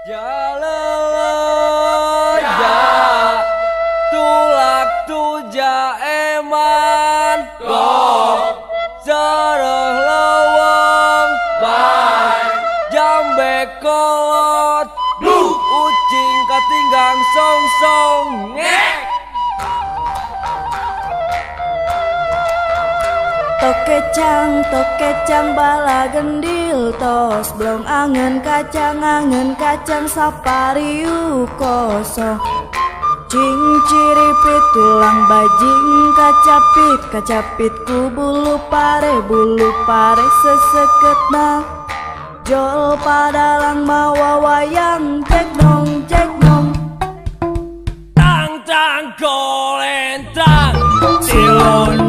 Jaleleja tulak tuja eman kok sereh leweng bai jambe kolot ucing katinggang song-song ngek. Tok kecang bala gendil tos blong angen kacang sapariu kosong cing ciripit tulang bajing kacapit ku bulu pare seseket jol padalang mawa wayang cek nong tang kolentang silon